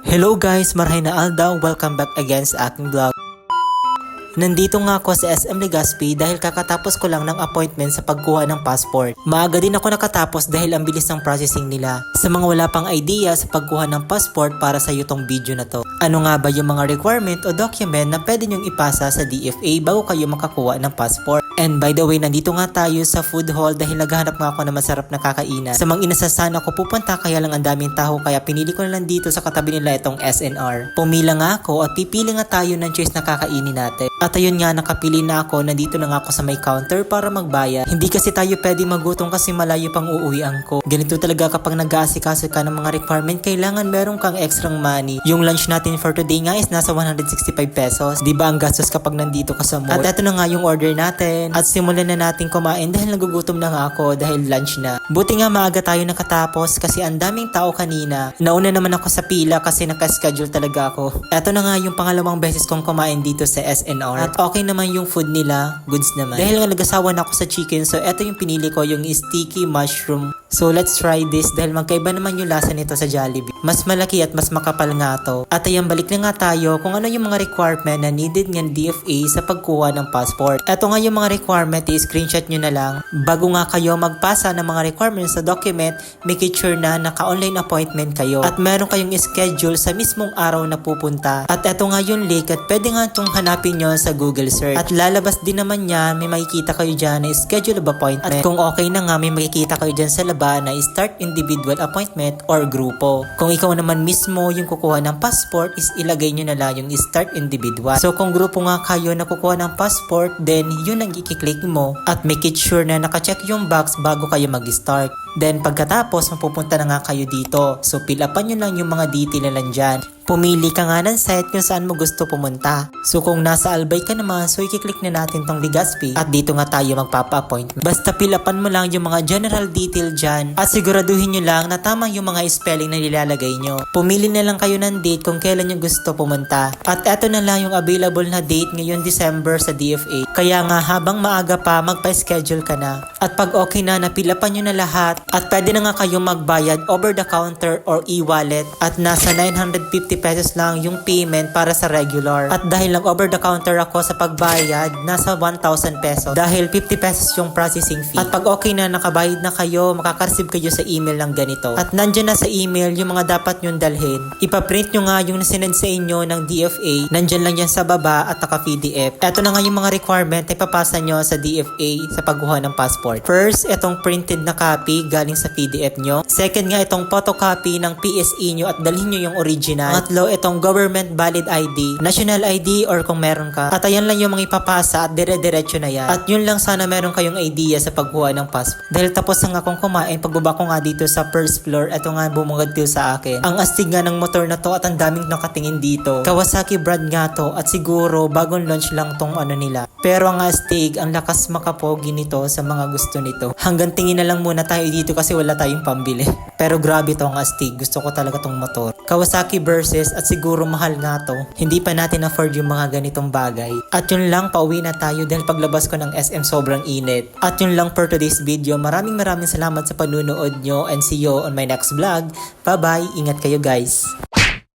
Hello guys, Marhay na Aldaw, welcome back again sa aking vlog. Nandito nga ako sa SM Legazpi dahil kakatapos ko lang ng appointment sa pagkuha ng passport. Maaga din ako nakatapos dahil ang bilis ng processing nila. Sa mga wala pang idea sa pagkuha ng passport, para sa iyo tong video na to. Ano nga ba yung mga requirement o document na pwede nyong ipasa sa DFA bago kayo makakuha ng passport? And by the way, nandito nga tayo sa food hall dahil naghahanap nga ako ng masarap na kakainan. Sa mga inasasan ako pupunta, kaya lang ang daming tao, kaya pinili ko na lang dito sa katabi nila itong SNR. Pumila nga ako at pipili nga tayo ng choice na kakainin natin. At ayun nga, nakapili na ako, nandito na nga ako sa may counter para magbayad. Hindi kasi tayo pwede magutom kasi malayo pang uuwian ko. Ganito talaga kapag nag-aasikaso ka ng mga requirement, kailangan meron kang extrang money. Yung lunch natin for today nga is nasa 165 pesos. Diba ang gastos kapag nandito ka sa mall? At eto na nga yung order natin. At simulan na natin kumain dahil nagugutom na nga ako dahil lunch na. Buti nga maaga tayo nakatapos kasi ang daming tao kanina. Nauna naman ako sa pila kasi naka-schedule talaga ako. Eto na nga yung pangalawang beses kong kumain dito sa SNR. At okay naman yung food nila, goods naman. Dahil nga nag-asawa na ako sa chicken, so eto yung pinili ko, yung sticky mushroom. So let's try this dahil magkaiba naman yung lasa nito sa Jollibee. Mas malaki at mas makapal nga to. At ayan, balik na nga tayo kung ano yung mga requirement na needed ng DFA sa pagkuha ng passport. Eto nga yung mga requirement, i-screenshot nyo na lang. Bago nga kayo magpasa ng mga requirements sa document, make it sure na naka-online appointment kayo. At meron kayong schedule sa mismong araw na pupunta. At eto nga yung link at pwede nga itong hanapin nyo sa Google search. At lalabas din naman yan, may makikita kayo dyan na schedule of appointment. At kung okay na nga, may makikita kayo dyan sa labas na start individual appointment or grupo. Kung ikaw naman mismo yung kukuha ng passport, is ilagay nyo na lang yung start individual. So kung grupo nga kayo na kukuha ng passport, then yun ang i-click mo at make it sure na nakacheck yung box bago kayo mag-start. Then pagkatapos, mapupunta na nga kayo dito. So fill upan nyo lang yung mga detail na nandyan. Pumili ka nga ng site kung saan mo gusto pumunta. So kung nasa Albay ka naman, so i-click na natin tong Legazpi at dito nga tayo magpapa-appointment. Basta fill upan mo lang yung mga general detail dyan at siguraduhin nyo lang na tama yung mga spelling na nilalagay nyo. Pumili na lang kayo ng date kung kailan nyo gusto pumunta. At eto na lang yung available na date ngayon December sa DFA. Kaya nga habang maaga pa, magpa-schedule ka na. At pag okay na, na-fill upan nyo na lahat at pwede na nga kayo magbayad over the counter or e-wallet at nasa 950 pesos lang yung payment para sa regular. At dahil lang over the counter ako sa pagbayad, nasa 1,000 pesos dahil 50 pesos yung processing fee. At pag okay na, nakabayad na kayo, makaka-receive kayo sa email lang ganito. At nandyan na sa email yung mga dapat nyong dalhin. Ipaprint nyo nga yung nasinend sa inyo ng DFA. Nandyan lang yan sa baba at naka-PDF. Eto na nga yung mga requirement na ipapasa nyo sa DFA sa pagkuha ng passport. First, itong printed na copy galing sa PDF nyo. Second nga, itong photocopy ng PSE nyo at dalhin nyo yung original. Pangatlo, itong government valid ID, national ID or kung meron ka. At ayan lang yung mga ipapasa at dire-diretso na yan. At yun lang, sana meron kayong idea sa pagkuha ng passport. Dahil tapos na nga akong kumain, pagbaba ko nga dito sa first floor, eto nga bumungad dito sa akin. Ang astig nga ng motor na to at ang daming nakatingin dito. Kawasaki brand nga to at siguro bagong launch lang tong ano nila. Pero ang astig, ang lakas makapogi nito sa mga gusto nito. Hanggang tingin na lang muna tayo dito kasi wala tayong pambili. Pero grabe to ang astig, gusto ko talaga tong motor. Kawasaki versus at siguro mahal nga to. Hindi pa natin afford yung mga ganitong bagay. At yun lang, pauwi na tayo dahil paglabas ko ng SM sobrang init. At yun lang for today's video. Maraming salamat sa panunood nyo and see you on my next vlog. Bye bye, ingat kayo guys.